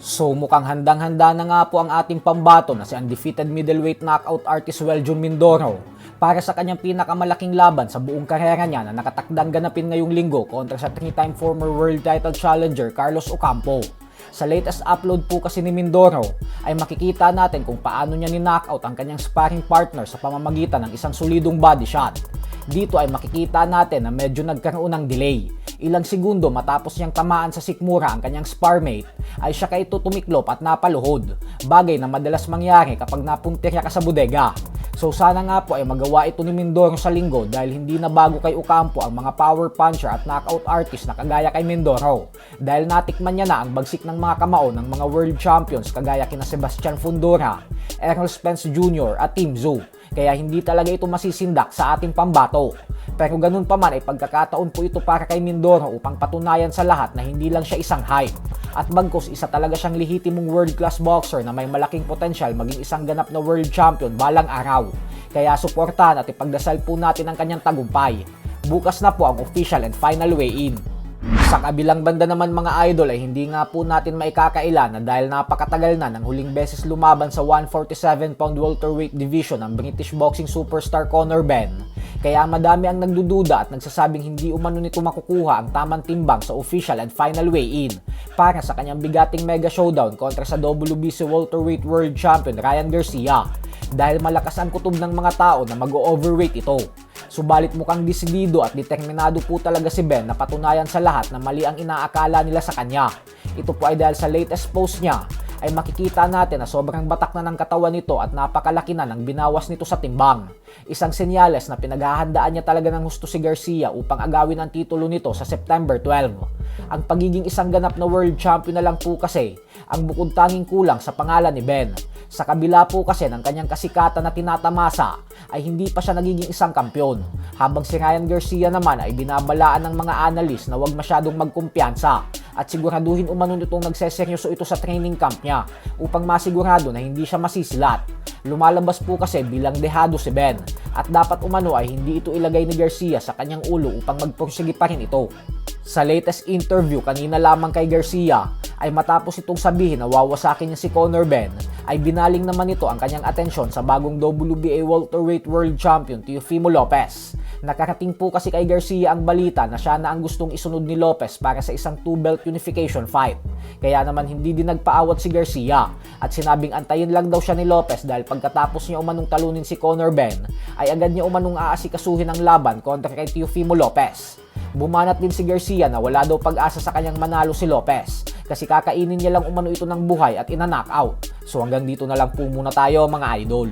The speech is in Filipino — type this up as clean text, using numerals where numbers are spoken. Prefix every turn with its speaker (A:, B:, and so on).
A: So mukhang handang-handa na nga po ang ating pambato na si undefeated middleweight knockout artist Weljon Mindoro para sa kanyang pinakamalaking laban sa buong karera niya na nakatakdang ganapin ngayong linggo kontra sa 3-time former world title challenger Carlos Ocampo. Sa latest upload po kasi ni Mindoro ay makikita natin kung paano niya ni-knockout ang kanyang sparring partner sa pamamagitan ng isang solidong body shot. Dito ay makikita natin na medyo nagkaroon ng delay. Ilang segundo matapos niyang tamaan sa sikmura ang kanyang sparmate ay siya kay tumiklop at napaluhod. Bagay na madalas mangyari kapag napuntirya ka sa bodega. So sana nga po ay magawa ito ni Mindoro sa linggo dahil hindi na bago kay Ocampo ang mga power puncher at knockout artist na kagaya kay Mindoro. Dahil natikman niya na ang bagsik ng mga kamao ng mga world champions kagaya kina Sebastian Fundora, Errol Spence Jr. at Tim Tszyu. Kaya hindi talaga ito masisindak sa ating pambato. Pero ganun pa man ay pagkakataon po ito para kay Mindoro upang patunayan sa lahat na hindi lang siya isang hype. At bagkus isa talaga siyang lehitimong world-class boxer na may malaking potensyal maging isang ganap na world champion balang araw. Kaya suportahan at ipagdasal po natin ang kanyang tagumpay. Bukas na po ang official and final weigh-in. Sa kabilang banda naman mga idol ay hindi nga po natin maikakaila na dahil napakatagal na ng huling beses lumaban sa 147-pound welterweight division ng British boxing superstar Conor Benn. Kaya madami ang nagdududa at nagsasabing hindi umano nito makukuha ang tamang timbang sa official and final weigh-in para sa kanyang bigating mega showdown kontra sa WBC welterweight world champion Ryan Garcia. Dahil malakas ang kutob ng mga tao na mag-overweight ito. Subalit mukhang desidido at determinado po talaga si Ben na patunayan sa lahat na mali ang inaakala nila sa kanya. Ito po ay dahil sa latest post niya ay makikita natin na sobrang batak na ng katawan nito at napakalaki na ng binawas nito sa timbang. Isang senyales na pinaghahandaan niya talaga ng husto si Garcia upang agawin ang titulo nito sa September 12. Ang pagiging isang ganap na world champion na lang po kasi ang bukod tanging kulang sa pangalan ni Ben. Sa kabila po kasi ng kanyang kasikatan na tinatamasa ay hindi pa siya nagiging isang kampyon. Habang si Ryan Garcia naman ay binabalaan ng mga analyst na huwag masyadong magkumpiyansa at siguraduhin umano nitong nagseseryoso ito sa training camp niya upang masigurado na hindi siya masisilat. Lumalabas po kasi bilang dehado si Ben at dapat umano ay hindi ito ilagay ni Garcia sa kanyang ulo upang magpursige pa rin ito. Sa latest interview kanina lamang kay Garcia ay matapos itong sabihin na wawasakin niya si Conor Benn ay binaling naman ito ang kanyang atensyon sa bagong WBA welterweight world champion Teofimo Lopez. Nakarating po kasi kay Garcia ang balita na siya na ang gustong isunod ni Lopez para sa isang two-belt unification fight. Kaya naman hindi din nagpaawat si Garcia at sinabing antayin lang daw siya ni Lopez dahil pagkatapos niya umanong talunin si Conor Benn ay agad niya umanong aasikasuhin ang laban kontra kay Teofimo Lopez. Bumanat din si Garcia na wala daw pag-asa sa kanyang manalo si Lopez kasi kakainin niya lang umano ito ng buhay at ina-knockout. So hanggang dito na lang po muna tayo mga idol.